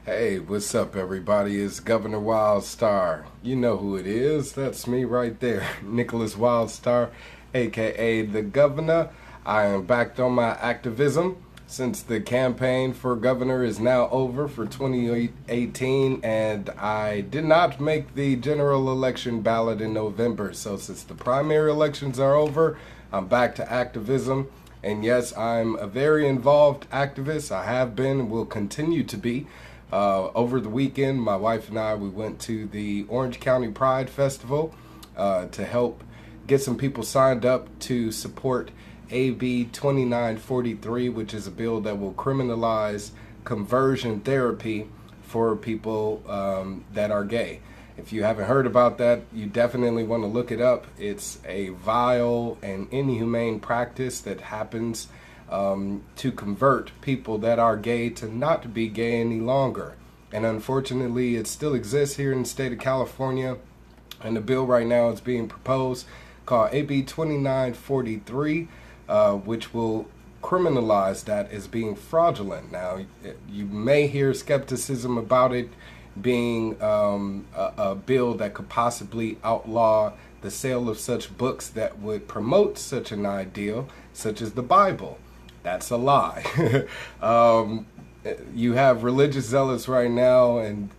Hey, what's up, everybody? It's Governor Wildstar. You know who it is. That's me right there, Nicholas Wildstar, aka the Governor. I am back on my activism since the campaign for governor is now over for 2018, and I did not make the general election ballot in November. So since the primary elections are over, I'm back to activism. And yes, I'm a very involved activist. I have been and will continue to be. Over the weekend, my wife and I, we went to the Orange County Pride Festival to help get some people signed up to support AB 2943, which is a bill that will criminalize conversion therapy for people that are gay. If you haven't heard about that, you definitely want to look it up. It's a vile and inhumane practice that happens to convert people that are gay to not be gay any longer. And unfortunately, it still exists here in the state of California. And the bill right now is being proposed called AB 2943, which will criminalize that as being fraudulent. Now, you may hear skepticism about it being a bill that could possibly outlaw the sale of such books that would promote such an ideal, such as the Bible. That's a lie. You have religious zealots right now and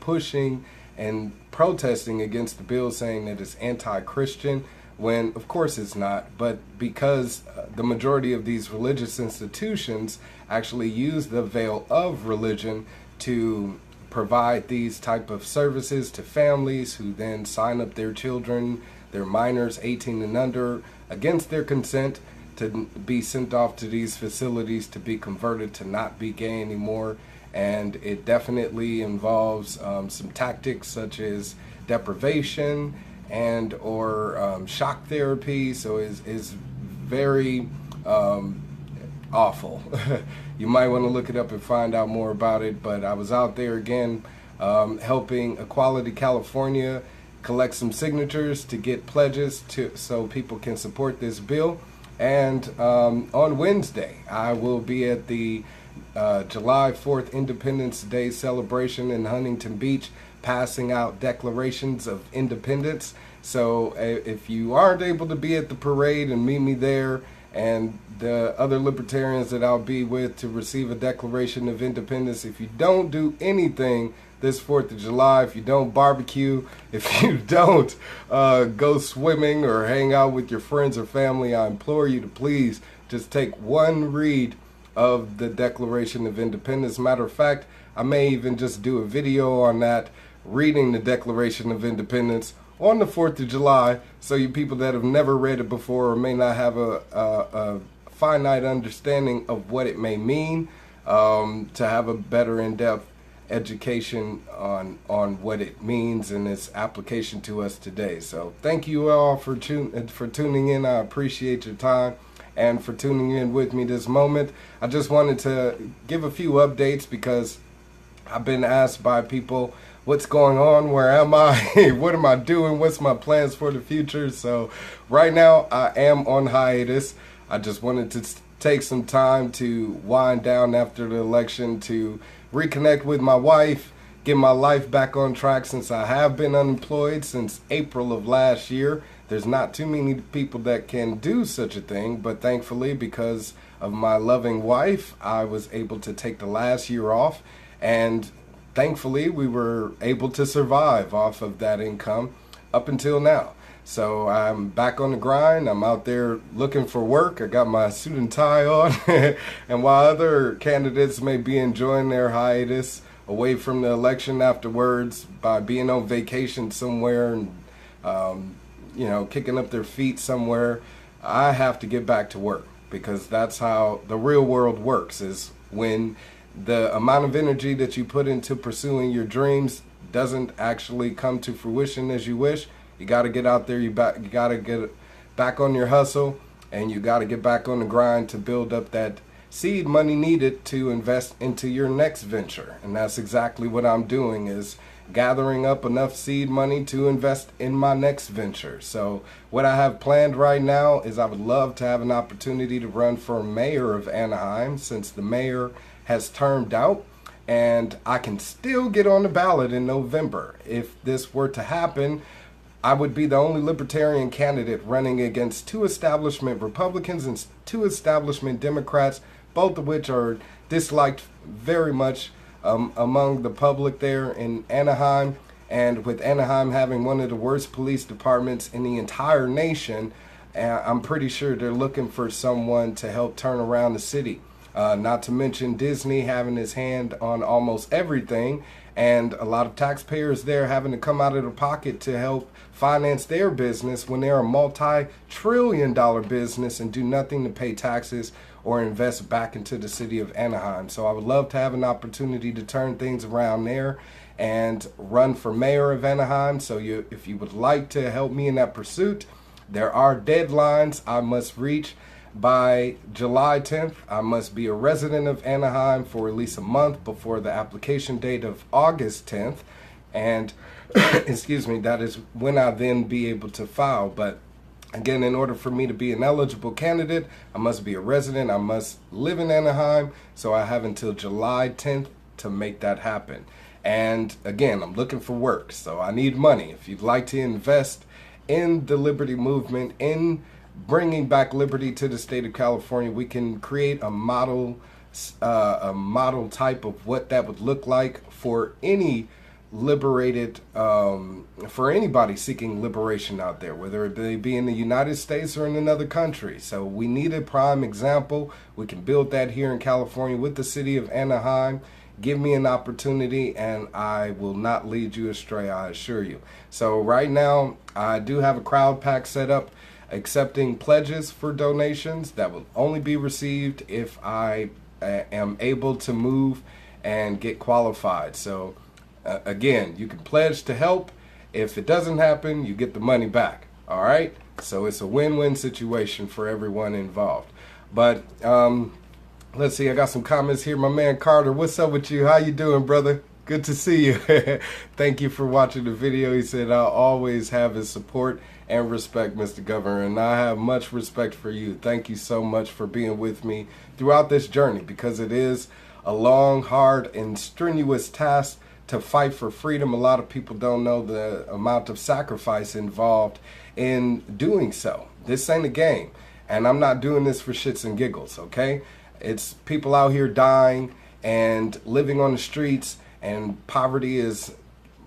pushing and protesting against the bill, saying that it's anti-Christian, when of course it's not. But because the majority of these religious institutions actually use the veil of religion to provide these type of services to families who then sign up their children, their minors 18 and under, against their consent, to be sent off to these facilities to be converted to not be gay anymore. And it definitely involves some tactics such as deprivation and or shock therapy. So it's very awful. You might want to look it up and find out more about it. But I was out there again helping Equality California collect some signatures to get pledges so people can support this bill. And on Wednesday, I will be at the July 4th Independence Day celebration in Huntington Beach, passing out declarations of independence. So if you aren't able to be at the parade and meet me there, and the other libertarians that I'll be with to receive a Declaration of Independence, if you don't do anything this 4th of July, if you don't barbecue, if you don't go swimming or hang out with your friends or family, I implore you to please just take one read of the Declaration of Independence. Matter of fact, I may even just do a video on that, reading the Declaration of Independence on the 4th of July, so you people that have never read it before or may not have a finite understanding of what it may mean, to have a better in-depth education on what it means and its application to us today. So thank you all for tuning in. I appreciate your time and for tuning in with me this moment. I just wanted to give a few updates because I've been asked by people, what's going on? Where am I? What am I doing? What's my plans for the future? So right now I am on hiatus. I just wanted to take some time to wind down after the election, to reconnect with my wife, get my life back on track, since I have been unemployed since April of last year. There's not too many people that can do such a thing, but thankfully, because of my loving wife, I was able to take the last year off, and thankfully we were able to survive off of that income up until now. So I'm back on the grind. I'm out there looking for work. I got my suit and tie on. And while other candidates may be enjoying their hiatus away from the election afterwards by being on vacation somewhere and kicking up their feet somewhere, I have to get back to work, because that's how the real world works, is when the amount of energy that you put into pursuing your dreams doesn't actually come to fruition as you wish. You got to get out there, you got to get back on your hustle, and you got to get back on the grind to build up that seed money needed to invest into your next venture. And that's exactly what I'm doing, is gathering up enough seed money to invest in my next venture. So what I have planned right now is I would love to have an opportunity to run for mayor of Anaheim, since the mayor has termed out. and I can still get on the ballot in November. If this were to happen, I would be the only Libertarian candidate running against 2 establishment Republicans and 2 establishment Democrats, both of which are disliked very much among the public there in Anaheim. And with Anaheim having one of the worst police departments in the entire nation, I'm pretty sure they're looking for someone to help turn around the city. Not to mention Disney having his hand on almost everything, and a lot of taxpayers there having to come out of their pocket to help finance their business when they're a multi-trillion-dollar business and do nothing to pay taxes or invest back into the city of Anaheim. So I would love to have an opportunity to turn things around there and run for mayor of Anaheim. So if you would like to help me in that pursuit, there are deadlines I must reach. By July 10th, I must be a resident of Anaheim for at least a month before the application date of August 10th. And, excuse me, that is when I then be able to file. But again, in order for me to be an eligible candidate, I must be a resident. I must live in Anaheim. So I have until July 10th to make that happen. And again, I'm looking for work, so I need money. If you'd like to invest in the liberty movement, in bringing back liberty to the state of California, we can create a model type of what that would look like for any liberated, for anybody seeking liberation out there, whether they be in the United States or in another country. So we need a prime example. We can build that here in California with the city of Anaheim. Give me an opportunity and I will not lead you astray, I assure you. So right now, I do have a crowd pack set up accepting pledges for donations that will only be received if I am able to move and get qualified. So again, you can pledge to help. If it doesn't happen, you get the money back. All right? So it's a win-win situation for everyone involved. But let's see, I got some comments here. My man Carter, what's up with you? How you doing, brother? Good to see you. Thank you for watching the video. He said, I'll always have his support and respect, Mr. Governor, and I have much respect for you. Thank you so much for being with me throughout this journey, because it is a long, hard, and strenuous task to fight for freedom. A lot of people don't know the amount of sacrifice involved in doing so. This ain't a game, and I'm not doing this for shits and giggles, okay? It's people out here dying and living on the streets, and poverty is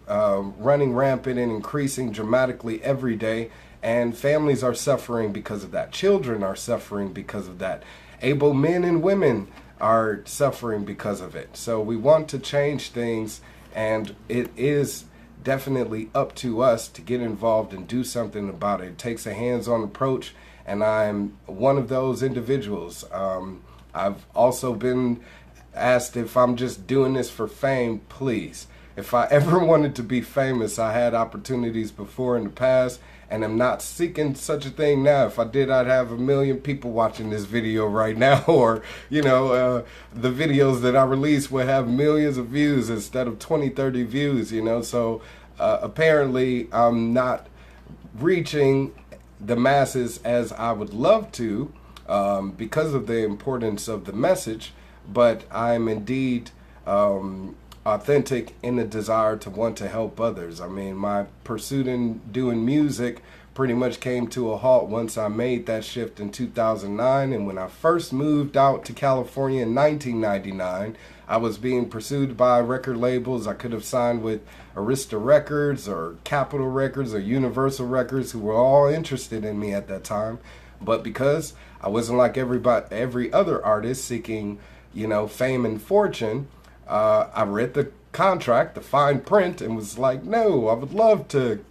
running rampant and increasing dramatically every day, and families are suffering because of that. Children are suffering because of that. Able men and women are suffering because of it. So we want to change things, and it is definitely up to us to get involved and do something about it. It takes a hands-on approach, and I'm one of those individuals. I've also been asked if I'm just doing this for fame. Please, if I ever wanted to be famous, I had opportunities before in the past, and I'm not seeking such a thing now. If I did, I'd have 1 million people watching this video right now, or the videos that I release would have millions of views instead of 20, 30 views, so apparently I'm not reaching the masses as I would love to, because of the importance of the message, but I'm indeed authentic in the desire to want to help others. I mean, my pursuit in doing music pretty much came to a halt once I made that shift in 2009, and when I first moved out to California in 1999, I was being pursued by record labels. I could have signed with Arista Records or Capitol Records or Universal Records, who were all interested in me at that time. But because I wasn't like every other artist seeking, fame and fortune, I read the contract, the fine print, and was like, no, I would love to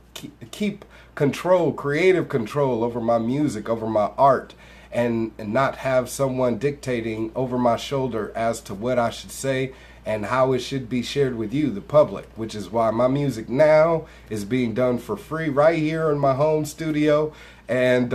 keep control, creative control over my music, over my art, and not have someone dictating over my shoulder as to what I should say and how it should be shared with you, the public, which is why my music now is being done for free right here in my home studio. And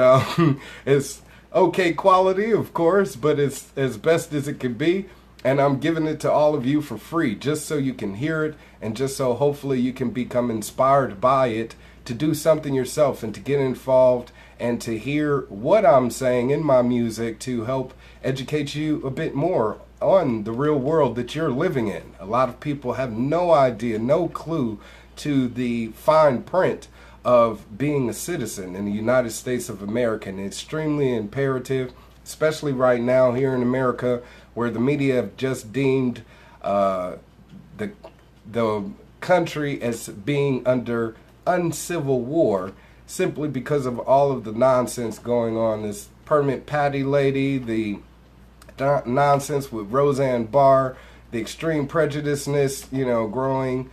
it's okay quality, of course, but it's as best as it can be. And I'm giving it to all of you for free, just so you can hear it, and just so hopefully you can become inspired by it to do something yourself and to get involved and to hear what I'm saying in my music to help educate you a bit more on the real world that you're living in. A lot of people have no idea, no clue to the fine print of being a citizen in the United States of America. And it's extremely imperative, especially right now here in America, where the media have just deemed the country as being under uncivil war, simply because of all of the nonsense going on. This permit patty lady, the nonsense with Roseanne Barr, the extreme prejudiceness, growing.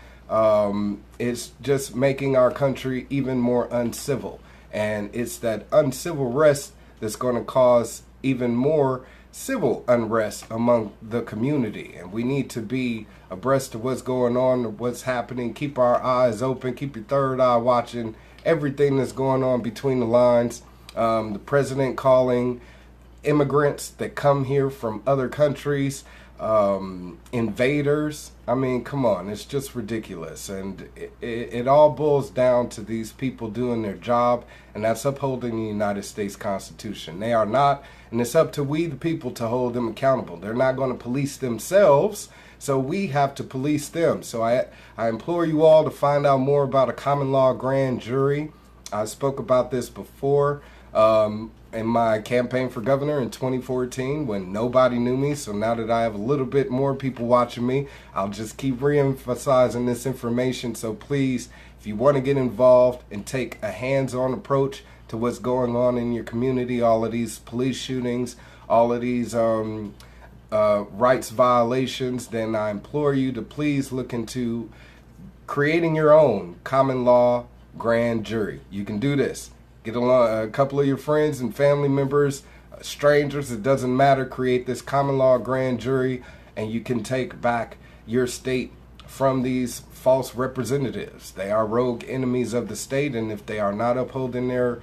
It's just making our country even more uncivil. And it's that uncivil rest that's going to cause even more civil unrest among the community. And we need to be abreast of what's going on, what's happening. Keep our eyes open, keep your third eye watching everything that's going on between the lines. The president calling immigrants that come here from other countries invaders. I mean, come on, it's just ridiculous. And it all boils down to these people doing their job, and that's upholding the United States Constitution. They are not, and it's up to we the people to hold them accountable. They're not going to police themselves, so we have to police them. So I implore you all to find out more about a common law grand jury. I spoke about this before in my campaign for governor in 2014 when nobody knew me. So now that I have a little bit more people watching me, I'll just keep re-emphasizing this information. So please, if you want to get involved and take a hands-on approach to what's going on in your community, all of these police shootings, all of these rights violations, then I implore you to please look into creating your own common law grand jury. You can do this. Get along, a couple of your friends and family members, strangers, it doesn't matter. Create this common law grand jury, and you can take back your state from these false representatives. They are rogue enemies of the state, and if they are not upholding their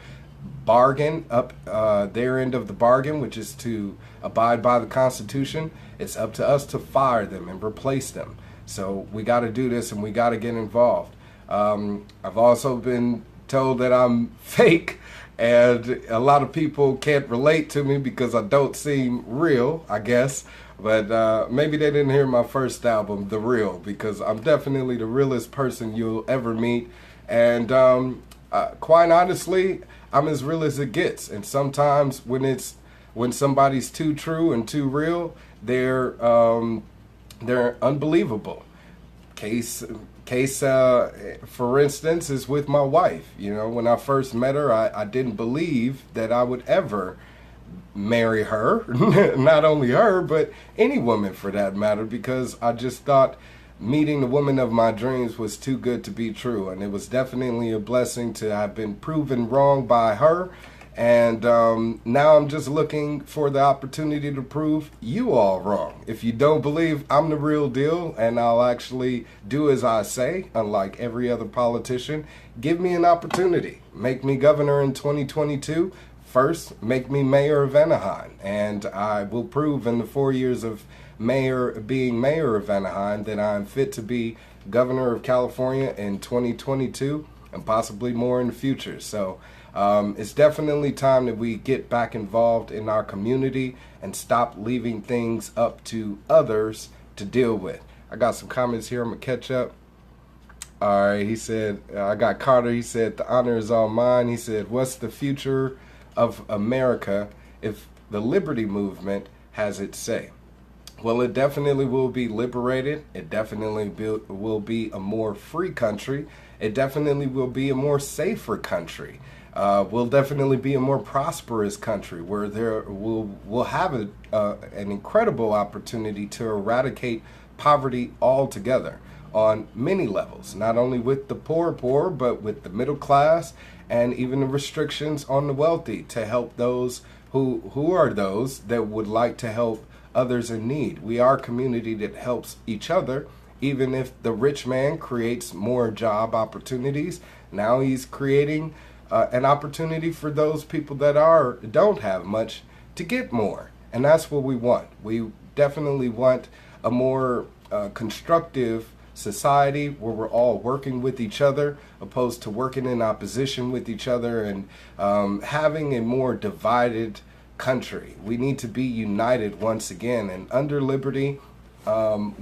bargain, their end of the bargain, which is to abide by the Constitution, it's up to us to fire them and replace them. So we got to do this, and we got to get involved. I've also been told that I'm fake, and a lot of people can't relate to me because I don't seem real, I guess. But maybe they didn't hear my first album, The Real, because I'm definitely the realest person you'll ever meet. And quite honestly, I'm as real as it gets. And sometimes when somebody's too true and too real, they're unbelievable. Case for instance is with my wife. When I first met her, I didn't believe that I would ever marry her. Not only her, but any woman for that matter, because I just thought meeting the woman of my dreams was too good to be true. And it was definitely a blessing to have been proven wrong by her. And now I'm just looking for the opportunity to prove you all wrong. If you don't believe I'm the real deal and I'll actually do as I say, unlike every other politician, give me an opportunity. Make me governor in 2022. First, make me mayor of Anaheim. And I will prove in the 4 years of being mayor of Anaheim that I'm fit to be governor of California in 2022 and possibly more in the future. So it's definitely time that we get back involved in our community and stop leaving things up to others to deal with. I got some comments here. I'm going to catch up. All right, he said, I got Carter. He said, the honor is all mine. He said, what's the future of America if the liberty movement has its say? Well, it definitely will be liberated. It definitely will be a more free country. It definitely will be a more safer country. Will definitely be a more prosperous country where we'll have an incredible opportunity to eradicate poverty altogether on many levels, not only with the poor, but with the middle class and even the restrictions on the wealthy to help those who are those that would like to help others in need. We are a community that helps each other. Even if the rich man creates more job opportunities, now he's creating an opportunity for those people that don't have much to get more. And that's what we want. We definitely want a more constructive society where we're all working with each other opposed to working in opposition with each other and having a more divided country. We need to be united once again. And under liberty,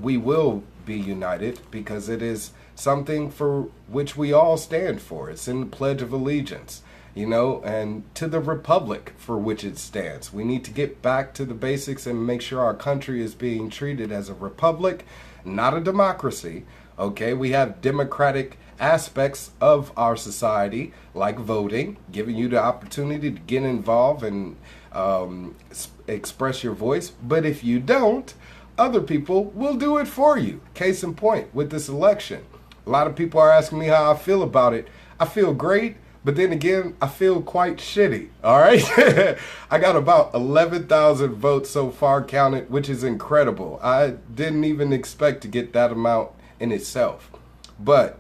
we will be united because it is something for which we all stand for. It's in the Pledge of Allegiance, you know, and to the republic for which it stands. We need to get back to the basics and make sure our country is being treated as a republic, not a democracy. Okay, we have democratic aspects of our society, like voting, giving you the opportunity to get involved and express your voice. But if you don't, other people will do it for you. Case in point, with this election, a lot of people are asking me how I feel about it. I feel great, but then again, I feel quite shitty, all right? I got about 11,000 votes so far counted, which is incredible. I didn't even expect to get that amount in itself. But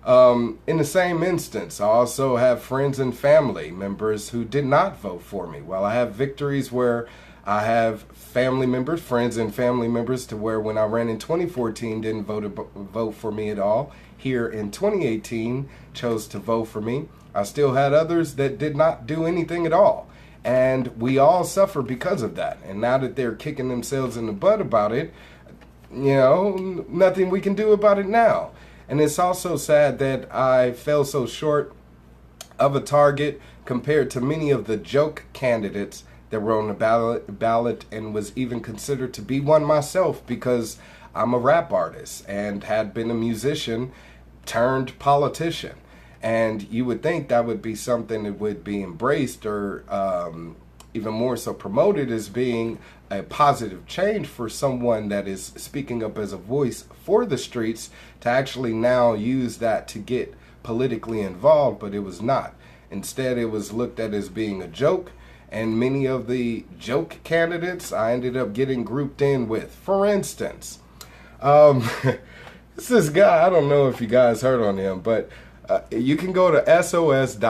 in the same instance, I also have friends and family members who did not vote for me. While I have victories where I have family members, friends and family members, to where when I ran in 2014 didn't vote for me at all. Here in 2018 chose to vote for me. I still had others that did not do anything at all. And we all suffer because of that. And now that they're kicking themselves in the butt about it, you know, nothing we can do about it now. And it's also sad that I fell so short of a target compared to many of the joke candidates that were on the ballot and was even considered to be one myself, because I'm a rap artist and had been a musician turned politician. And you would think that would be something that would be embraced or even more so promoted as being a positive change for someone that is speaking up as a voice for the streets, to actually now use that to get politically involved, but it was not. Instead, it was looked at as being a joke, and many of the joke candidates I ended up getting grouped in with. For instance, this guy, I don't know if you guys heard on him, but you can go to sos.ca.gov.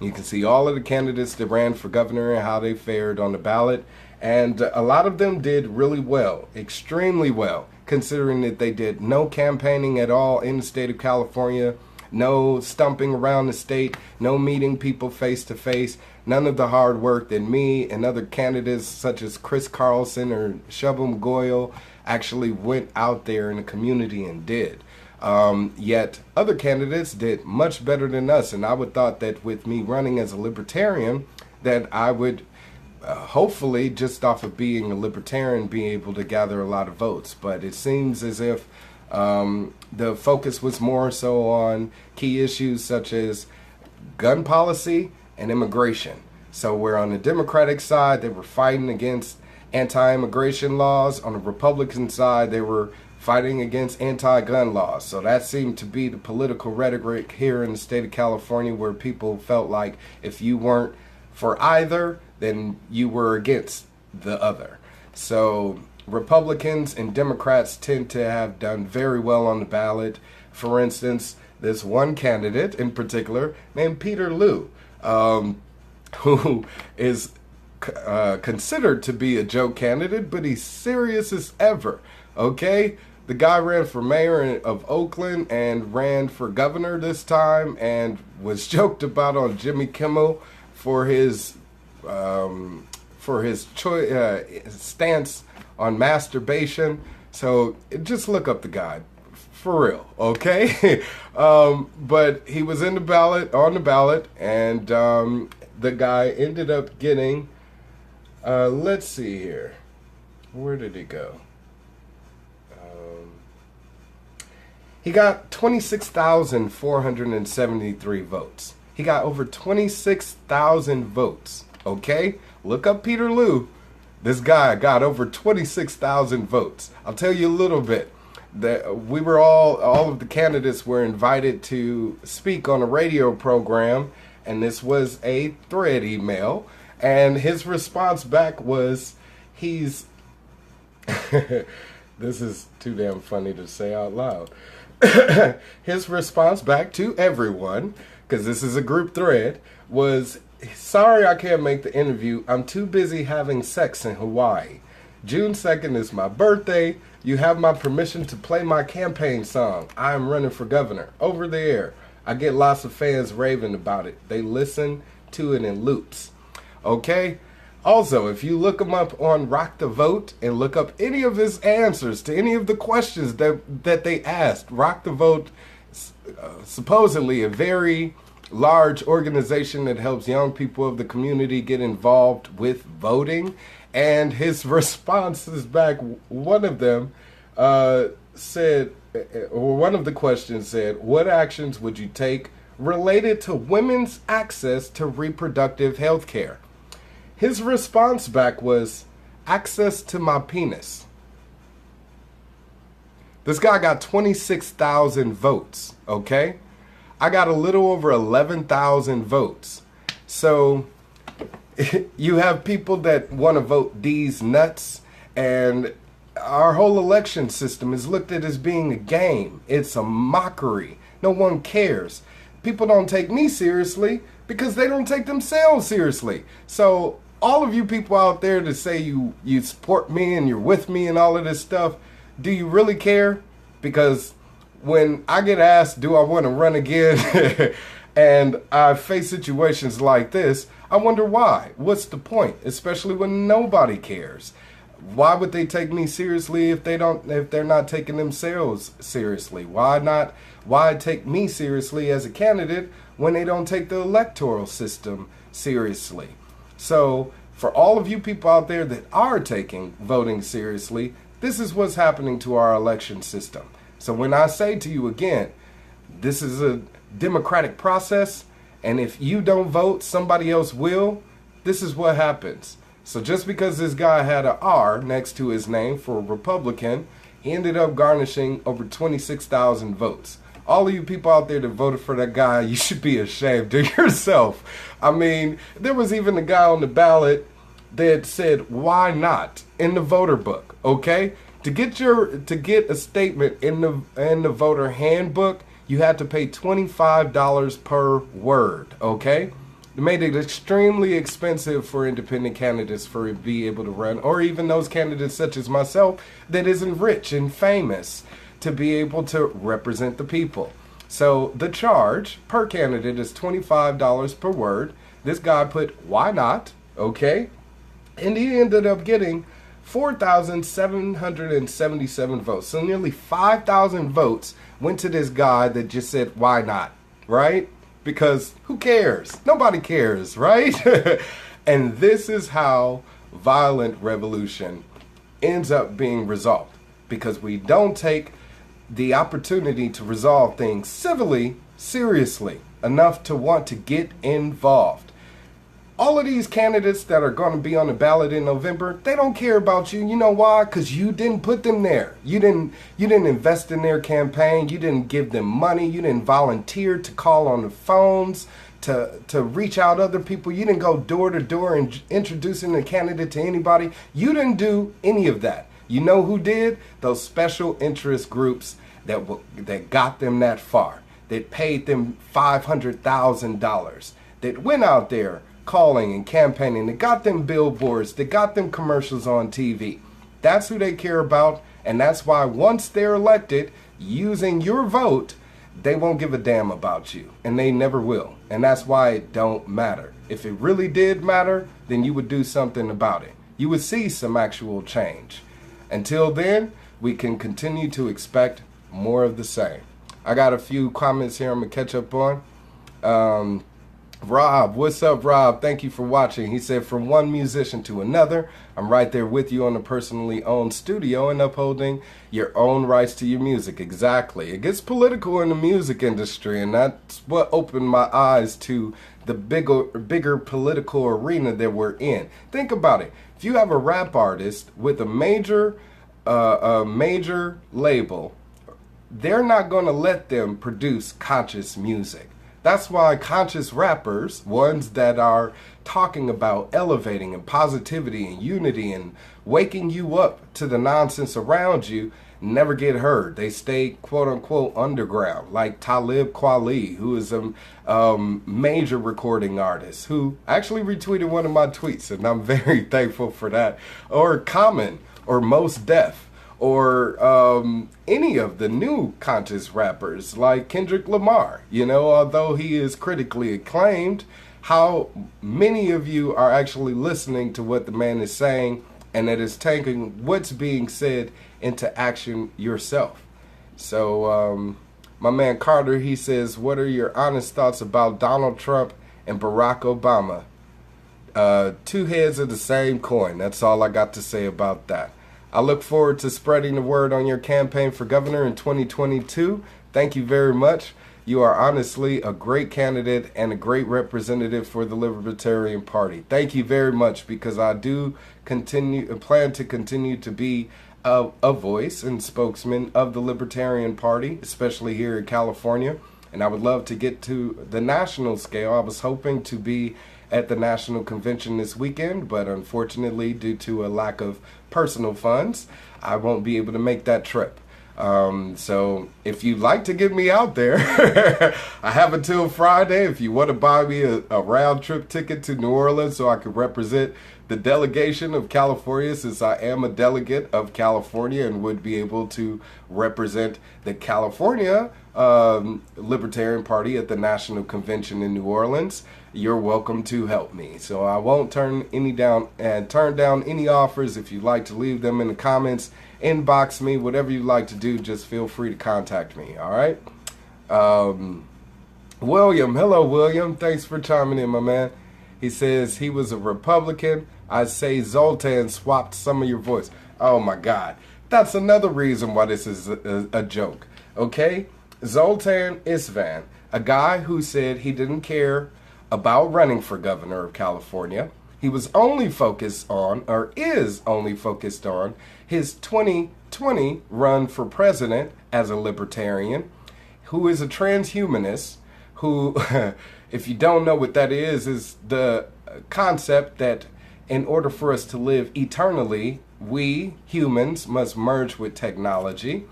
You can see all of the candidates that ran for governor and how they fared on the ballot. And a lot of them did really well, extremely well, considering that they did no campaigning at all in the state of California, no stumping around the state, no meeting people face to face, none of the hard work that me and other candidates such as Chris Carlson or Shubham Goyal actually went out there in the community and did. Yet other candidates did much better than us, and I would thought that with me running as a libertarian that I would hopefully, just off of being a libertarian, be able to gather a lot of votes. But it seems as if the focus was more so on key issues such as gun policy and immigration. So where on the Democratic side they were fighting against anti-immigration laws, on the Republican side they were fighting against anti-gun laws. So that seemed to be the political rhetoric here in the state of California, where people felt like if you weren't for either, then you were against the other. So Republicans and Democrats tend to have done very well on the ballot. For instance, this one candidate in particular named Peter Liu, who is considered to be a joke candidate, but he's serious as ever. Okay? The guy ran for mayor of Oakland and ran for governor this time, and was joked about on Jimmy Kimmel for his stance on masturbation. So just look up the guy, for real, okay? But he was on the ballot, and the guy ended up getting, let's see here, where did he go? He got 26,473 votes. He got over 26,000 votes, okay? Look up Peter Liu. This guy got over 26,000 votes. I'll tell you a little bit. We were all of the candidates were invited to speak on a radio program, and this was a thread email, and his response back was, this is too damn funny to say out loud. His response back to everyone, because this is a group thread, was, "Sorry I can't make the interview. I'm too busy having sex in Hawaii. June 2nd is my birthday. You have my permission to play my campaign song. I am running for governor. Over the air. I get lots of fans raving about it. They listen to it in loops." Okay? Also, if you look him up on Rock the Vote and look up any of his answers to any of the questions that they asked, Rock the Vote, supposedly a very large organization that helps young people of the community get involved with voting. And his responses back, one of them said, or one of the questions said, what actions would you take related to women's access to reproductive health care? His response back was, access to my penis. This guy got 26,000 votes, okay? I got a little over 11,000 votes. So you have people that want to vote these nuts, and our whole election system is looked at as being a game. It's a mockery. No one cares. People don't take me seriously because they don't take themselves seriously. So all of you people out there that say you support me and you're with me and all of this stuff, do you really care? Because when I get asked, do I want to run again? And I face situations like this, I wonder why. What's the point? Especially when nobody cares. Why would they take me seriously if they're not taking themselves seriously? Why take me seriously as a candidate when they don't take the electoral system seriously? So for all of you people out there that are taking voting seriously, this is what's happening to our election system. So when I say to you again, this is a democratic process, and if you don't vote, somebody else will, this is what happens. So just because this guy had an R next to his name for a Republican, he ended up garnishing over 26,000 votes. All of you people out there that voted for that guy, you should be ashamed of yourself. I mean, there was even a guy on the ballot that said, why not, in the voter book, okay? To get a statement in the voter handbook, you had to pay $25 per word, okay? It made it extremely expensive for independent candidates to be able to run, or even those candidates such as myself that isn't rich and famous to be able to represent the people. So the charge per candidate is $25 per word. This guy put, why not, okay? And he ended up getting 4,777 votes. So nearly 5,000 votes went to this guy that just said, why not, right? Because who cares? Nobody cares, right? And this is how violent revolution ends up being resolved. Because we don't take the opportunity to resolve things civilly, seriously, enough to want to get involved. All of these candidates that are going to be on the ballot in November, they don't care about you. You know why? Because you didn't put them there. You didn't invest in their campaign. You didn't give them money. You didn't volunteer to call on the phones, to reach out other people. You didn't go door to door and introducing the candidate to anybody. You didn't do any of that. You know who did? Those special interest groups that got them that far, that paid them $500,000, that went out there calling and campaigning, that got them billboards, that got them commercials on TV. That's who they care about, and that's why once they're elected, using your vote, they won't give a damn about you, and they never will. And that's why it don't matter. If it really did matter, then you would do something about it. You would see some actual change. Until then, we can continue to expect more of the same. I got a few comments here I'm going to catch up on. Rob, what's up, Rob? Thank you for watching. He said, from one musician to another, I'm right there with you on a personally owned studio and upholding your own rights to your music. Exactly. It gets political in the music industry, and that's what opened my eyes to the bigger political arena that we're in. Think about it. If you have a rap artist with a major label, they're not going to let them produce conscious music. That's why conscious rappers, ones that are talking about elevating and positivity and unity and waking you up to the nonsense around you, never get heard. They stay quote-unquote underground, like Talib Kweli, who is a major recording artist, who actually retweeted one of my tweets, and I'm very thankful for that. Or Common, or Mos Def, or any of the new conscious rappers like Kendrick Lamar. You know, although he is critically acclaimed, how many of you are actually listening to what the man is saying, and that is taking what's being said into action yourself. So, my man Carter, he says, what are your honest thoughts about Donald Trump and Barack Obama? Two heads of the same coin. That's all I got to say about that. I look forward to spreading the word on your campaign for governor in 2022. Thank you very much. You are honestly a great candidate and a great representative for the Libertarian Party. Thank you very much, because I do plan to continue to be a voice and spokesman of the Libertarian Party, especially here in California. And I would love to get to the national scale. I was hoping to be at the national convention this weekend, but unfortunately, due to a lack of personal funds, I won't be able to make that trip. So if you'd like to get me out there, I have until Friday. If you want to buy me a round trip ticket to New Orleans so I can represent the delegation of California, since I am a delegate of California and would be able to represent the California Libertarian Party at the National Convention in New Orleans, you're welcome to help me. So I won't turn down any offers. If you'd like to leave them in the comments, inbox me, whatever you'd like to do, just feel free to contact me. All right. William, hello William, thanks for chiming in, my man. He says he was a Republican. I say Zoltan swapped some of your voice. Oh my God, that's another reason why this is a joke. Okay, Zoltan Isvan, a guy who said he didn't care about running for governor of California. He was only focused on, or is only focused on, his 2020 run for president as a libertarian, who is a transhumanist, who, if you don't know what that is the concept that in order for us to live eternally, we humans must merge with technology.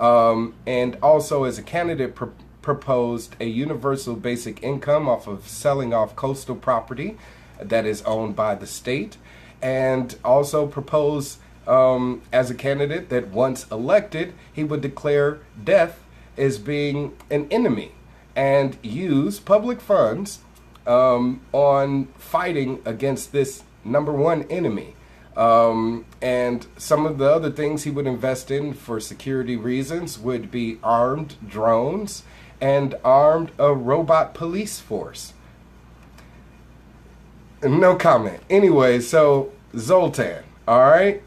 And also, as a candidate, proposed a universal basic income off of selling off coastal property that is owned by the state, and also proposed as a candidate that once elected, he would declare death as being an enemy and use public funds on fighting against this number one enemy. And some of the other things he would invest in for security reasons would be armed drones and armed a robot police force. No comment. Anyway, so Zoltan, all right?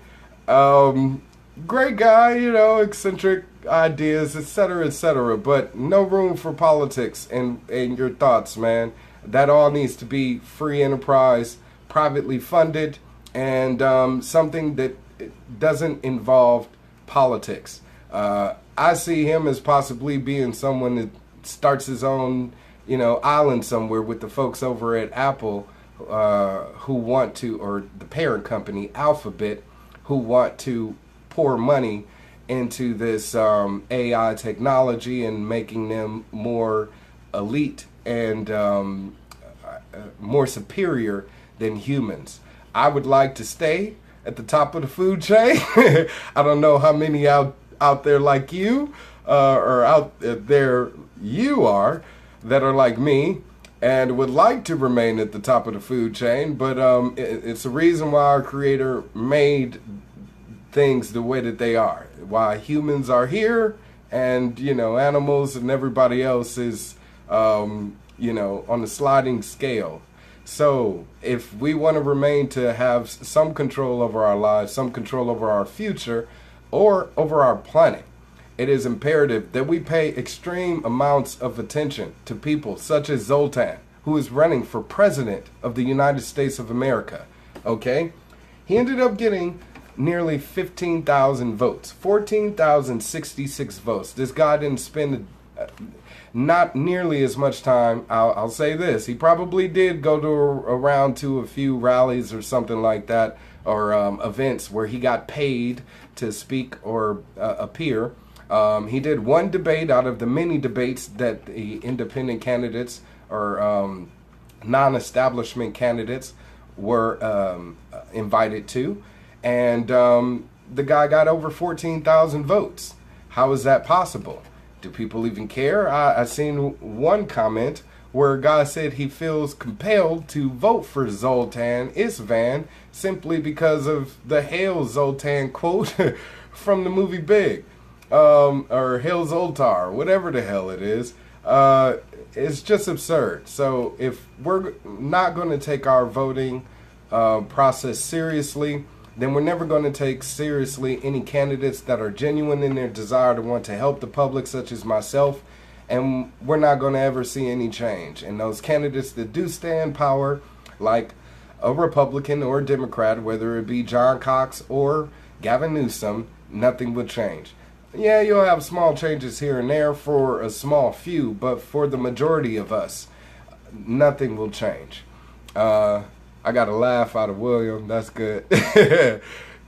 Great guy, you know, eccentric ideas, etc., but no room for politics in your thoughts, man. That all needs to be free enterprise, privately funded, and something that doesn't involve politics. I see him as possibly being someone that starts his own, you know, island somewhere with the folks over at Apple who want to, or the parent company Alphabet, who want to pour money into this AI technology and making them more elite and more superior than humans. I would like to stay at the top of the food chain. I don't know how many out there like you or out there you are that are like me and would like to remain at the top of the food chain, but it's a reason why our Creator made things the way that they are, why humans are here and, you know, animals and everybody else is, you know, on a sliding scale. So if we want to remain to have some control over our lives, some control over our future, or over our planet, it is imperative that we pay extreme amounts of attention to people such as Zoltan, who is running for president of the United States of America. Okay? He ended up getting nearly 15,000 votes, 14,066 votes. This guy didn't spend not nearly as much time. I'll say this. He probably did go to around to a few rallies or something like that, or events where he got paid to speak or appear. He did one debate out of the many debates that the independent candidates or non-establishment candidates were invited to. And the guy got over 14,000 votes. How is that possible? Do people even care? I seen one comment where a guy said he feels compelled to vote for Zoltan Istvan simply because of the Hail Zoltan quote from the movie Big, or Hail Zoltar, whatever the hell it is. It's just absurd. So if we're not going to take our voting process seriously, then we're never going to take seriously any candidates that are genuine in their desire to want to help the public, such as myself, and we're not going to ever see any change. And those candidates that do stay in power, like a Republican or a Democrat, whether it be John Cox or Gavin Newsom, nothing will change. Yeah, you'll have small changes here and there for a small few, but for the majority of us, nothing will change. I got a laugh out of William. That's good.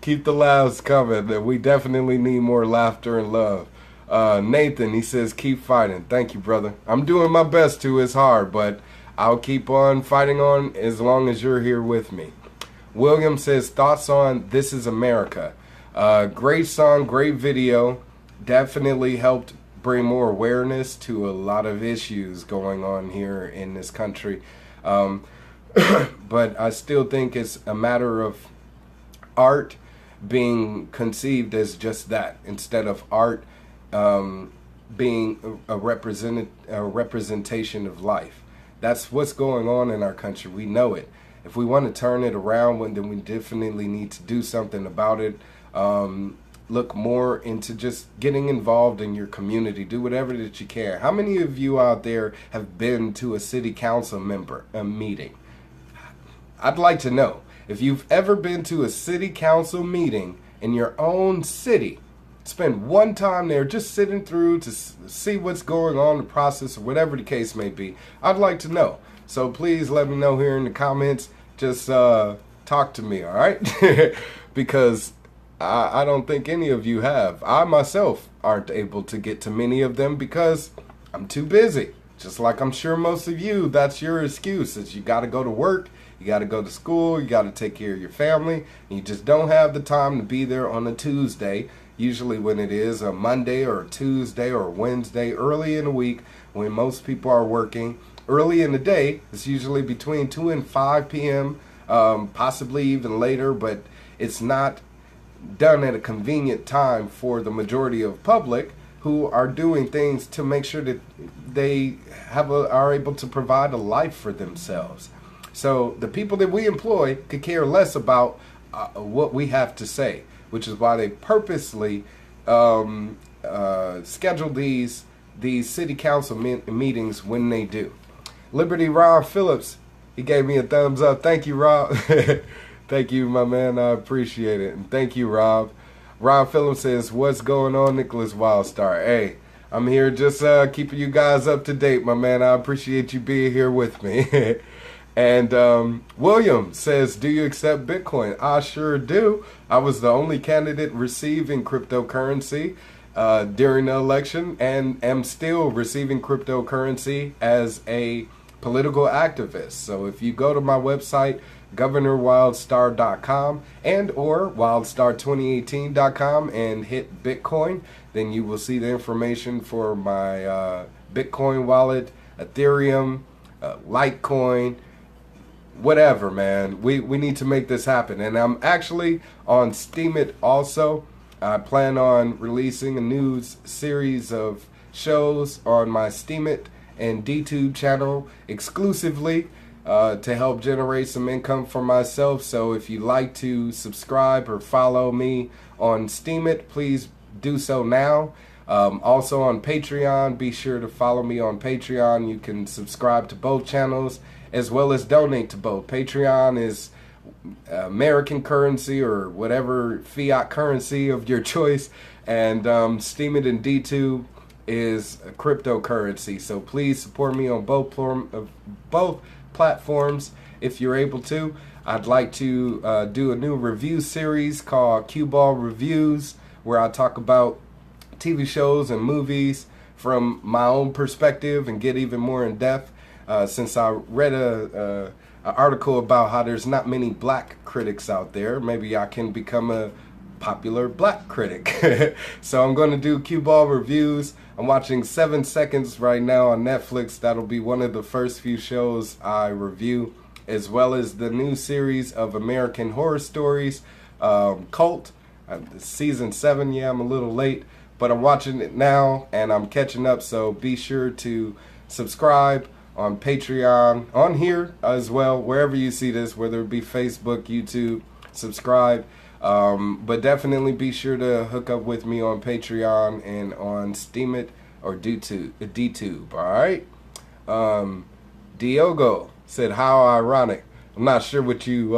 Keep the laughs coming. We definitely need more laughter and love. Nathan, he says, keep fighting. Thank you, brother. I'm doing my best to. It's hard, but I'll keep on fighting on as long as you're here with me. William says, thoughts on This Is America. Great song, great video. Definitely helped bring more awareness to a lot of issues going on here in this country. But I still think it's a matter of art being conceived as just that, instead of art being a representation of life. That's what's going on in our country. We know it. If we want to turn it around, then we definitely need to do something about it. Look more into just getting involved in your community. Do whatever that you can. How many of you out there have been to a city council meeting? I'd like to know. If you've ever been to a city council meeting in your own city, spend one time there just sitting through to see what's going on in the process or whatever the case may be. I'd like to know. So please let me know here in the comments. Just talk to me, all right? Because I don't think any of you have. I myself aren't able to get to many of them because I'm too busy. Just like I'm sure most of you, that's your excuse, is you got to go to work, you got to go to school, you got to take care of your family, and you just don't have the time to be there on a Tuesday, usually when it is a Monday or a Tuesday or a Wednesday, early in the week when most people are working. Early in the day, it's usually between 2 and 5 p.m., possibly even later, but it's not done at a convenient time for the majority of public who are doing things to make sure that they are able to provide a life for themselves. So the people that we employ could care less about what we have to say, which is why they purposely schedule these city council meetings when they do. Liberty Rob Phillips, he gave me a thumbs up. Thank you, Rob. Thank you, my man. I appreciate it. And thank you, Rob. Rob Phillips says, what's going on, Nicholas Wildstar? Hey, I'm here just keeping you guys up to date, my man. I appreciate you being here with me. And William says, do you accept Bitcoin? I sure do. I was the only candidate receiving cryptocurrency during the election and am still receiving cryptocurrency as a political activist. So if you go to my website, governorwildstar.com and or wildstar2018.com and hit Bitcoin, then you will see the information for my Bitcoin wallet, Ethereum, Litecoin, whatever, man. We need to make this happen. And I'm actually on Steemit also. I plan on releasing a new series of shows on my Steemit and DTube channel exclusively to help generate some income for myself. So if you'd like to subscribe or follow me on Steemit, please do so now. Also on Patreon, be sure to follow me on Patreon. You can subscribe to both channels as well as donate to both. Patreon is American currency or whatever fiat currency of your choice, and Steemit and DTube is a cryptocurrency. So please support me on both platforms if you're able to. I'd like to do a new review series called Cue Ball Reviews, where I talk about TV shows and movies from my own perspective and get even more in depth. Since I read an article about how there's not many black critics out there, maybe I can become a popular black critic. So I'm going to do cue ball reviews. I'm watching 7 Seconds right now on Netflix. That'll be one of the first few shows I review, as well as the new series of American Horror Stories, Cult, season 7. Yeah, I'm a little late, but I'm watching it now and I'm catching up. So be sure to subscribe on Patreon, on here as well, wherever you see this, whether it be Facebook, YouTube, subscribe. But definitely be sure to hook up with me on Patreon and on Steemit or DTube, alright? Diogo said, how ironic. I'm not sure what you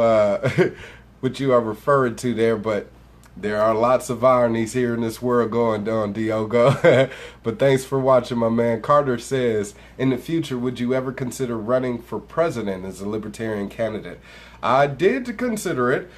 what you are referring to there, but there are lots of ironies here in this world going on, Diogo. But thanks for watching, my man. Carter says, in the future, would you ever consider running for president as a Libertarian candidate? I did consider it,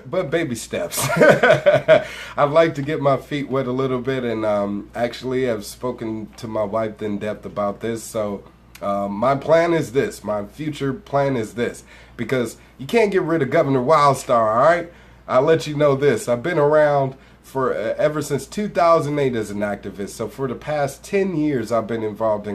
but baby steps. I'd like to get my feet wet a little bit, and actually I've spoken to my wife in depth about this. So my plan is this. My future plan is this. Because you can't get rid of Governor Wildstar, all right? I'll let you know this. I've been around for ever since 2008 as an activist. So for the past 10 years, I've been involved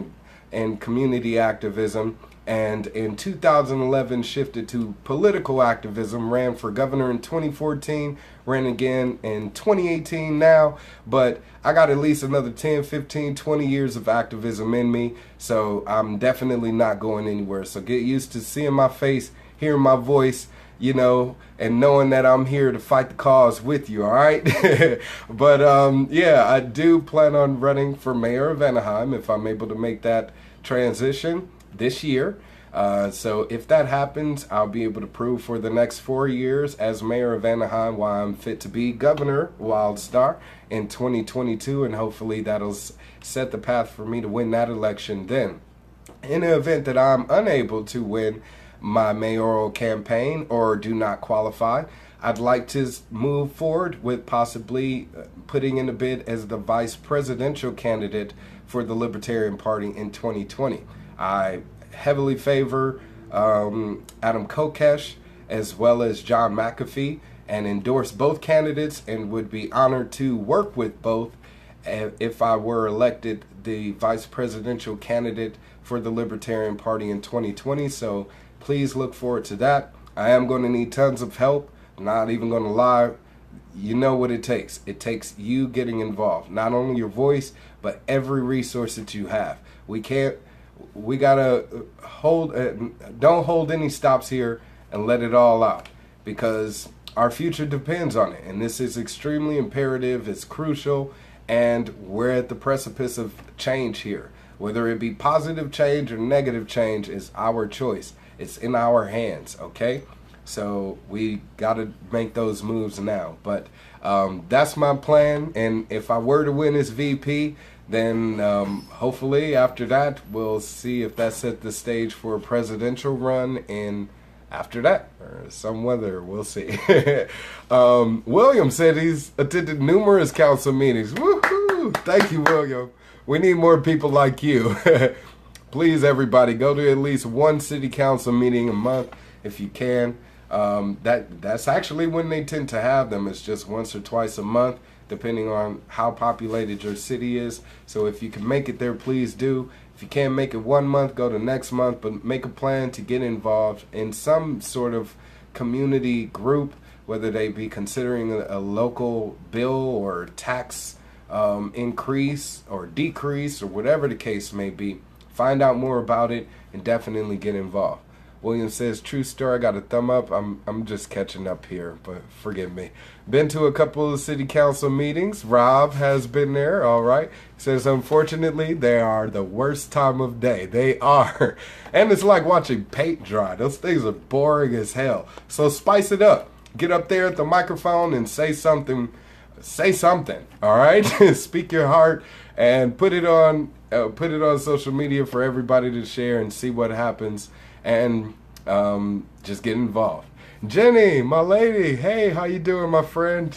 in community activism. And in 2011, shifted to political activism, ran for governor in 2014, ran again in 2018 now. But I got at least another 10, 15, 20 years of activism in me. So I'm definitely not going anywhere. So get used to seeing my face, hearing my voice, you know, and knowing that I'm here to fight the cause with you, all right? But yeah, I do plan on running for mayor of Anaheim if I'm able to make that transition this year. So if that happens, I'll be able to prove for the next 4 years as mayor of Anaheim why I'm fit to be Governor Wildstar in 2022, and hopefully that'll set the path for me to win that election then. In the event that I'm unable to win my mayoral campaign or do not qualify, I'd like to move forward with possibly putting in a bid as the vice presidential candidate for the Libertarian Party in 2020. I heavily favor Adam Kokesh as well as John McAfee and endorse both candidates and would be honored to work with both if I were elected the vice presidential candidate for the Libertarian Party in 2020. So please look forward to that. I am going to need tons of help. I'm not even going to lie. You know what it takes. It takes you getting involved. Not only your voice, but every resource that you have. We gotta don't hold any stops here and let it all out, because our future depends on it. And this is extremely imperative. It's crucial. And we're at the precipice of change here. Whether it be positive change or negative change is our choice. It's in our hands, okay? So we got to make those moves now. But that's my plan. And if I were to win as VP, then hopefully after that, we'll see if that set the stage for a presidential run in after that, or some weather, we'll see. William said he's attended numerous council meetings. Woohoo! Thank you, William. We need more people like you. Please, everybody, go to at least one city council meeting a month if you can. That's actually when they tend to have them. It's just once or twice a month, depending on how populated your city is. So if you can make it there, please do. If you can't make it 1 month, go to next month, but make a plan to get involved in some sort of community group, whether they be considering a local bill or tax increase or decrease or whatever the case may be. Find out more about it and definitely get involved. William says, true story, I got a thumb up. I'm just catching up here, but forgive me. Been to a couple of city council meetings. Rob has been there, all right. Says, unfortunately, they are the worst time of day. They are. And it's like watching paint dry. Those things are boring as hell. So spice it up. Get up there at the microphone and say something. Say something, all right? Speak your heart and put it on social media for everybody to share and see what happens. And just get involved. Jenny, my lady, hey, how you doing, my friend?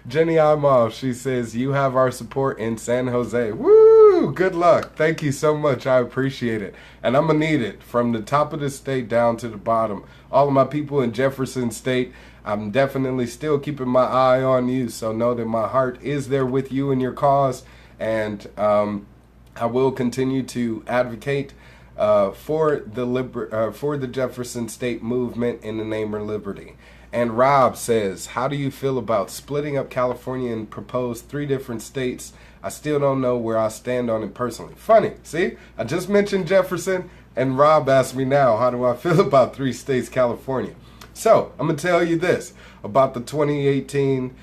Jenny Imhoff, she says, you have our support in San Jose. Woo! Woo! Good luck. Thank you so much. I appreciate it. And I'm going to need it from the top of the state down to the bottom. All of my people in Jefferson State, I'm definitely still keeping my eye on you. So know that my heart is there with you and your cause. And I will continue to advocate for the Jefferson State movement in the name of liberty. And Rob says, how do you feel about splitting up California and propose 3 different states? I still don't know where I stand on it personally. Funny, see? I just mentioned Jefferson, and Rob asked me now, how do I feel about 3 states, California? So, I'm going to tell you this about the 2018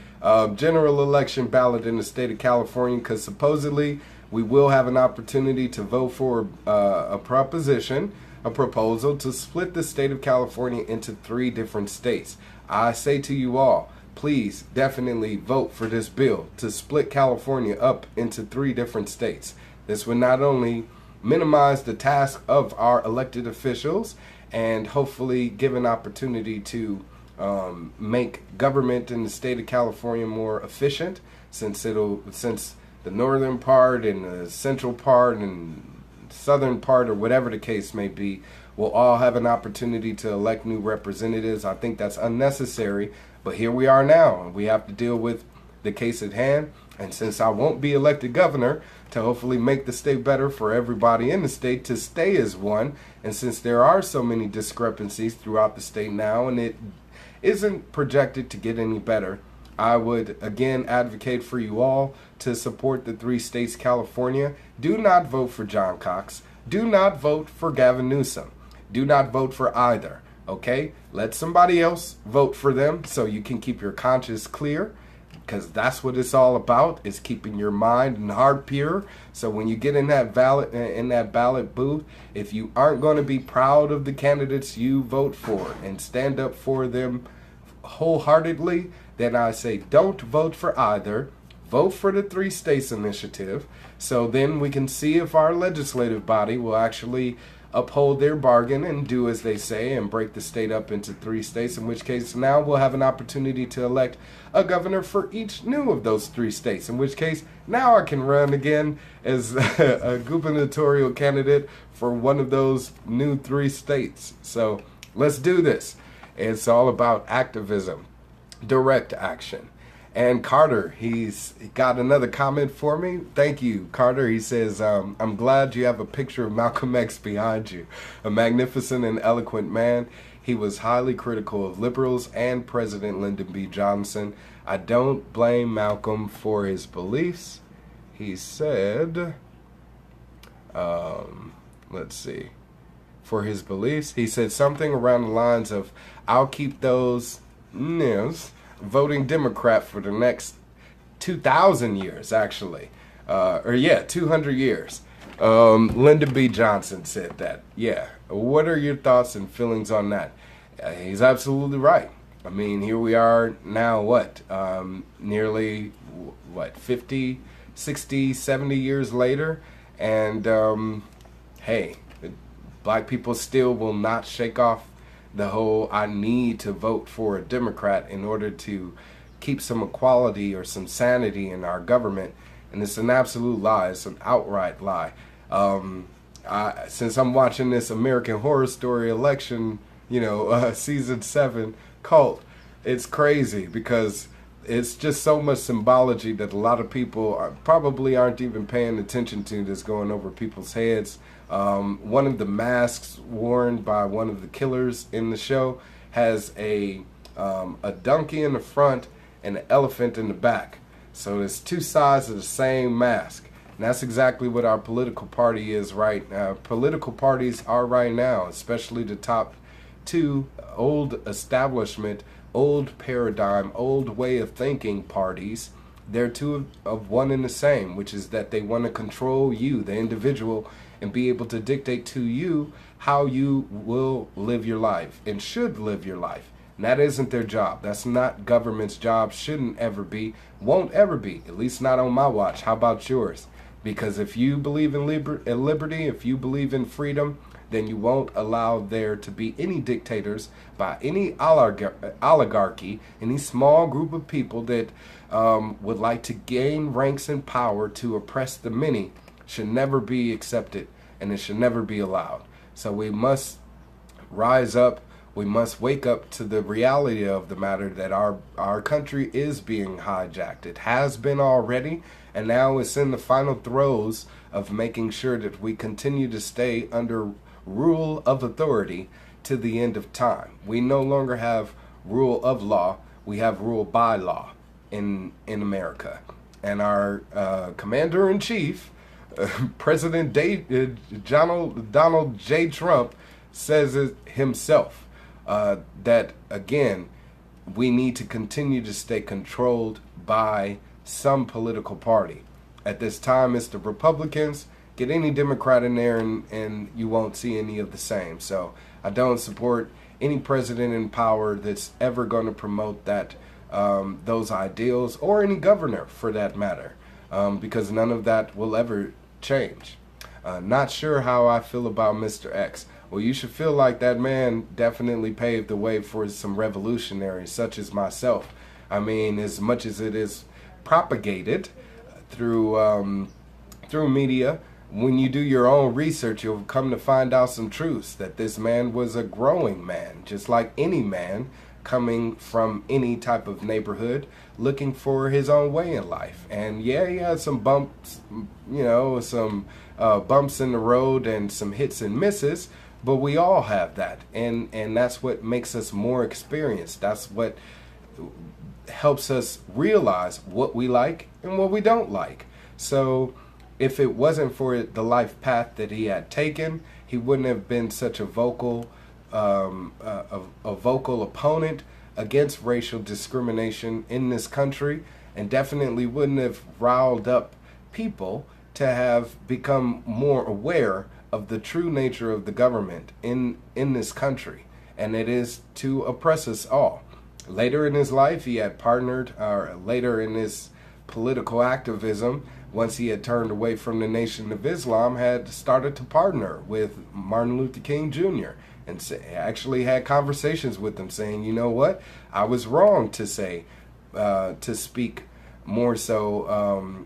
general election ballot in the state of California, because supposedly we will have an opportunity to vote for a proposal to split the state of California into 3 different states. I say to you all, please definitely vote for this bill to split California up into 3 different states. This would not only minimize the task of our elected officials and hopefully give an opportunity to make government in the state of California more efficient, since the northern part and the central part and southern part, or whatever the case may be, will all have an opportunity to elect new representatives. I think that's unnecessary, but here we are now, and we have to deal with the case at hand. And since I won't be elected governor to hopefully make the state better for everybody in the state to stay as one, and since there are so many discrepancies throughout the state now, and it isn't projected to get any better, I would again advocate for you all to support the 3 states, California. Do not vote for John Cox. Do not vote for Gavin Newsom. Do not vote for either, okay? Let somebody else vote for them so you can keep your conscience clear, because that's what it's all about, is keeping your mind and heart pure. So when you get in that ballot booth, if you aren't going to be proud of the candidates you vote for and stand up for them wholeheartedly, then I say don't vote for either. Vote for the 3 states initiative, so then we can see if our legislative body will actually uphold their bargain and do as they say and break the state up into 3 states, in which case now we'll have an opportunity to elect a governor for each new of those 3 states, in which case now I can run again as a gubernatorial candidate for one of those new 3 states. So let's do this. It's all about activism, direct action. And Carter, he's got another comment for me. Thank you, Carter. He says, I'm glad you have a picture of Malcolm X behind you. A magnificent and eloquent man. He was highly critical of liberals and President Lyndon B. Johnson. I don't blame Malcolm for his beliefs. He said, let's see. For his beliefs, he said something around the lines of, I'll keep those voting Democrat for the next 2,000 years, actually. 200 years. Lyndon B. Johnson said that. Yeah. What are your thoughts and feelings on that? He's absolutely right. I mean, here we are now, nearly, 50, 60, 70 years later? And, hey, black people still will not shake off the whole I need to vote for a Democrat in order to keep some equality or some sanity in our government. And it's an absolute lie. It's an outright lie. Since I'm watching this American Horror Story election, season 7 cult, it's crazy because it's just so much symbology that a lot of people probably aren't even paying attention to that's going over people's heads. One of the masks worn by one of the killers in the show has a donkey in the front and an elephant in the back. So it's 2 sides of the same mask. And that's exactly what our political party is right now. Political parties are right now, especially the top 2 old establishment, old paradigm, old way of thinking parties. They're 2 of one and the same, which is that they want to control you, the individual, and be able to dictate to you how you will live your life and should live your life. And that isn't their job. That's not government's job, shouldn't ever be, won't ever be, at least not on my watch. How about yours? Because if you believe in liberty, if you believe in freedom, then you won't allow there to be any dictators by any oligarchy, any small group of people that would like to gain ranks and power to oppress the many. should never be accepted, and it should never be allowed. So we must rise up. We must wake up to the reality of the matter that our country is being hijacked. It has been already, and now it's in the final throes of making sure that we continue to stay under rule of authority to the end of time. We no longer have rule of law. We have rule by law in America. And our commander-in-chief, President Donald J. Trump, says it himself, that, again, we need to continue to stay controlled by some political party. At this time, it's the Republicans. Get any Democrat in there and you won't see any of the same. So I don't support any president in power that's ever going to promote that those ideals, or any governor for that matter, because none of that will ever change. Not sure how I feel about Mr. X. Well, you should feel like that man definitely paved the way for some revolutionaries such as myself. I mean, as much as it is propagated through media, when you do your own research, you'll come to find out some truths, that this man was a growing man, just like any man coming from any type of neighborhood, looking for his own way in life. And yeah, he had some bumps, some bumps in the road and some hits and misses, but we all have that. And that's what makes us more experienced. That's what helps us realize what we like and what we don't like. So if it wasn't for the life path that he had taken, he wouldn't have been such a vocal opponent against racial discrimination in this country, and definitely wouldn't have riled up people to have become more aware of the true nature of the government in this country, and it is to oppress us all. Later in his life, he had partnered, or later in his political activism, once he had turned away from the Nation of Islam, had started to partner with Martin Luther King Jr. and actually had conversations with him saying, you know what, I was wrong to say, to speak more so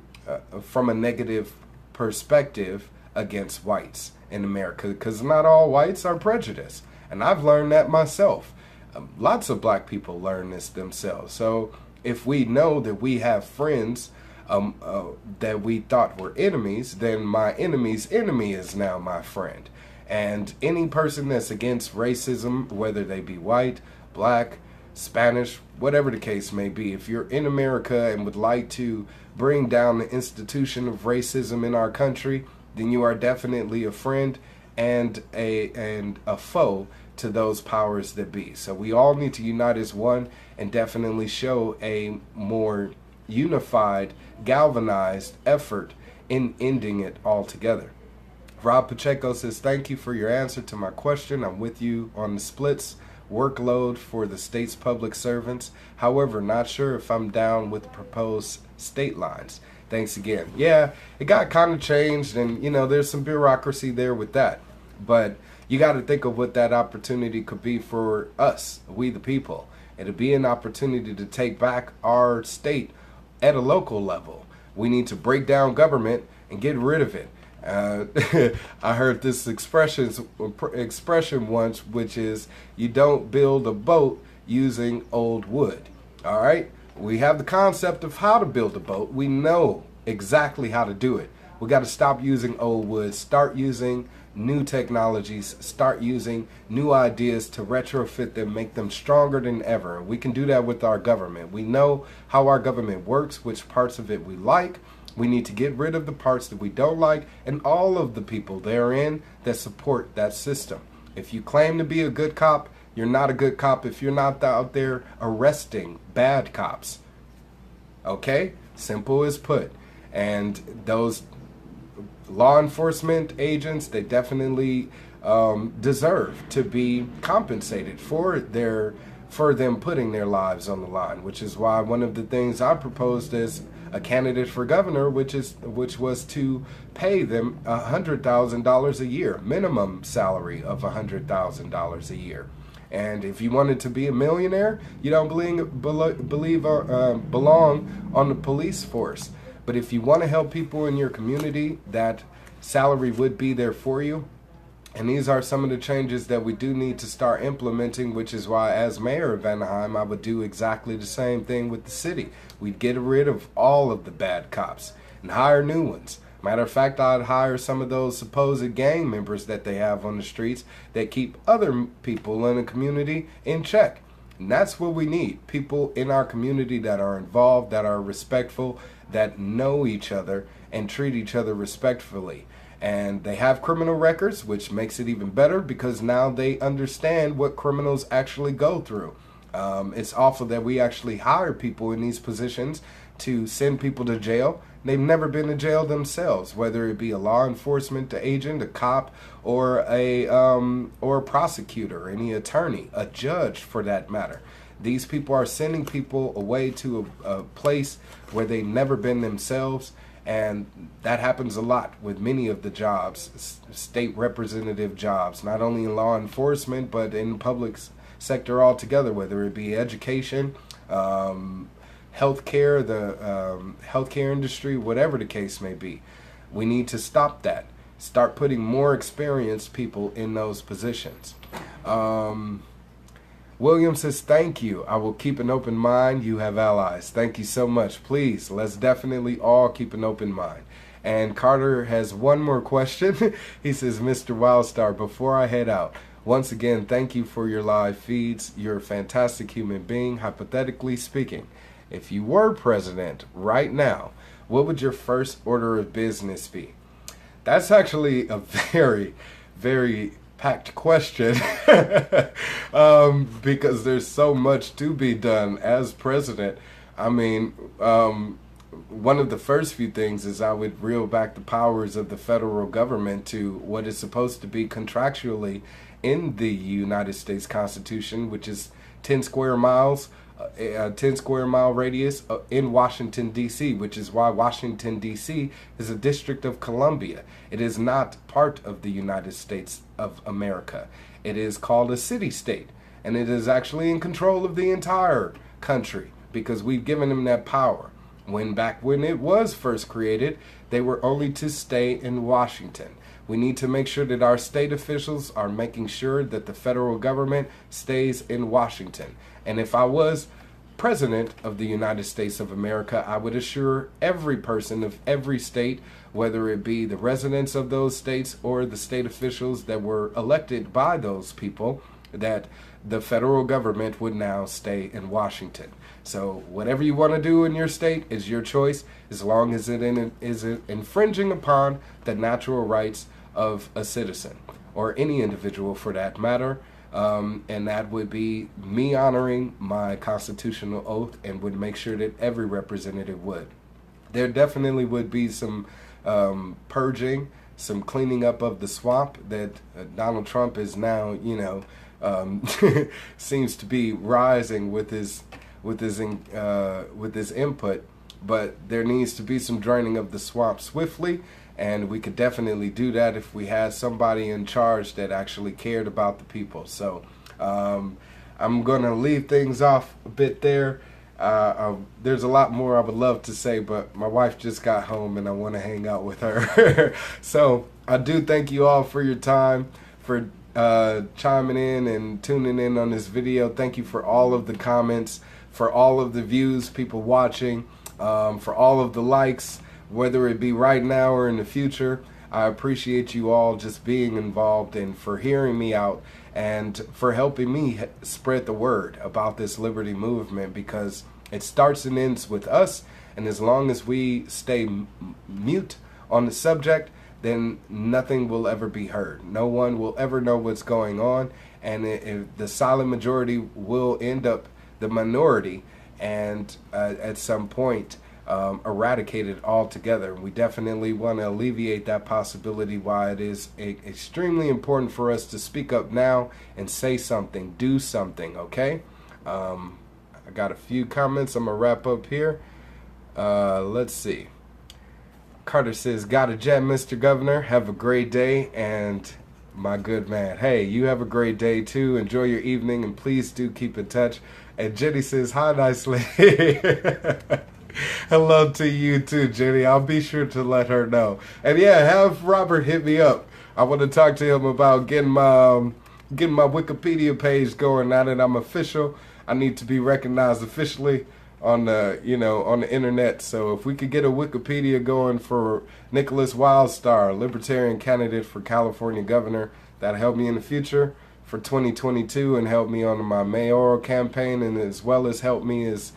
from a negative perspective against whites in America, because not all whites are prejudiced. And I've learned that myself. Lots of black people learn this themselves. So if we know that we have friends that we thought were enemies, then my enemy's enemy is now my friend. And any person that's against racism, whether they be white, black, Spanish, whatever the case may be, if you're in America and would like to bring down the institution of racism in our country, then you are definitely a friend and a foe to those powers that be. So we all need to unite as one and definitely show a more unified, galvanized effort in ending it altogether. Rob Pacheco says, thank you for your answer to my question. I'm with you on the splits workload for the state's public servants. However, not sure if I'm down with the proposed state lines. Thanks again. Yeah, it got kind of changed, and there's some bureaucracy there with that. But you got to think of what that opportunity could be for us, we the people. It'd be an opportunity to take back our state at a local level. We need to break down government and get rid of it. I heard this expression once, which is, you don't build a boat using old wood. All right? We have the concept of how to build a boat. We know exactly how to do it. We got to stop using old wood, start using new technologies, start using new ideas to retrofit them, make them stronger than ever. We can do that with our government. We know how our government works, which parts of it we like. We need to get rid of the parts that we don't like, and all of the people therein that support that system. If you claim to be a good cop, you're not a good cop if you're not out there arresting bad cops. Okay? Simple as put. And those law enforcement agents, they definitely deserve to be compensated for them putting their lives on the line, which is why one of the things I proposed as a candidate for governor, which was to pay them $100,000 a year, minimum salary of $100,000 a year. And if you wanted to be a millionaire, you don't belong on the police force. But if you want to help people in your community that salary would be there for you. And these are some of the changes that we do need to start implementing, which is why as mayor of Anaheim, I would do exactly the same thing with the city. We'd get rid of all of the bad cops and hire new ones. Matter of fact, I'd hire some of those supposed gang members that they have on the streets that keep other people in the community in check. And that's what we need. People in our community that are involved, that are respectful, that know each other and treat each other respectfully. And they have criminal records, which makes it even better because now they understand what criminals actually go through. It's awful that we actually hire people in these positions to send people to jail. They've never been to jail themselves, whether it be a law enforcement agent, a cop, or a prosecutor, any attorney, a judge for that matter. These people are sending people away to a place where they've never been themselves. And that happens a lot with many of the jobs, state representative jobs, not only in law enforcement, but in the public sector altogether, whether it be education, healthcare, the healthcare industry, whatever the case may be. We need to stop that. Start putting more experienced people in those positions. William says, thank you. I will keep an open mind. You have allies. Thank you so much. Please, let's definitely all keep an open mind. And Carter has one more question. He says, Mr. Wildstar, before I head out, once again, thank you for your live feeds. You're a fantastic human being. Hypothetically speaking, if you were president right now, what would your first order of business be? That's actually a very, very packed question because there's so much to be done as president. I mean, one of the first few things is I would reel back the powers of the federal government to what is supposed to be contractually in the United States Constitution, which is 10 square miles, a 10 square mile radius in Washington, D.C., which is why Washington, D.C. is a District of Columbia. It is not part of the United States of America. It is called a city-state, and it is actually in control of the entire country because we've given them that power. Back when it was first created, they were only to stay in Washington. We need to make sure that our state officials are making sure that the federal government stays in Washington. And if I was president of the United States of America, I would assure every person of every state, whether it be the residents of those states or the state officials that were elected by those people, that the federal government would now stay in Washington. So whatever you want to do in your state is your choice, as long as it is infringing upon the natural rights of a citizen, or any individual for that matter. And that would be me honoring my constitutional oath and would make sure that every representative would. There definitely would be some purging, some cleaning up of the swamp that Donald Trump is now, seems to be rising with his input. But there needs to be some draining of the swamp swiftly. And we could definitely do that if we had somebody in charge that actually cared about the people. So I'm going to leave things off a bit there. There's a lot more I would love to say, but my wife just got home and I want to hang out with her. So I do thank you all for your time, for chiming in and tuning in on this video. Thank you for all of the comments, for all of the views, people watching, for all of the likes, whether it be right now or in the future. I appreciate you all just being involved and for hearing me out and for helping me spread the word about this liberty movement, because it starts and ends with us. And as long as we stay mute on the subject, then nothing will ever be heard. No one will ever know what's going on. And the silent majority will end up the minority and at some point eradicated altogether. We definitely want to alleviate that possibility, why it is extremely important for us to speak up now and say something, do something, okay? I got a few comments. I'm going to wrap up here. Let's see. Carter says, got a jet, Mr. Governor. Have a great day. And my good man, hey, you have a great day too. Enjoy your evening and please do keep in touch. And Jenny says, hi, nicely. Hello to you too, Jenny. I'll be sure to let her know. And yeah, have Robert hit me up. I want to talk to him about getting my Wikipedia page going. Now that I'm official, I need to be recognized officially on the on the internet. So if we could get a Wikipedia going for Nicholas Wildstar, Libertarian candidate for California governor, that'll help me in the future for 2022 and help me on my mayoral campaign, and as well as help me as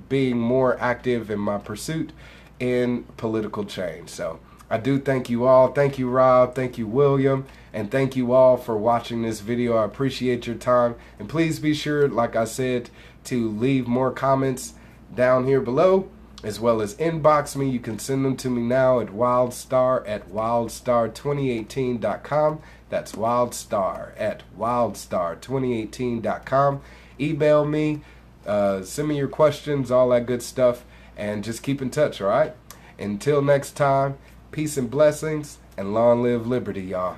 being more active in my pursuit in political change. So I do thank you all. Thank you, Rob. Thank you, William. And thank you all for watching this video. I appreciate your time. And please be sure, like I said, to leave more comments down here below, as well as inbox me. You can send them to me now at wildstar@wildstar2018.com. That's wildstar@wildstar2018.com. Email me, send me your questions, all that good stuff, and just keep in touch, all right? Until next time, peace and blessings, and long live liberty, y'all.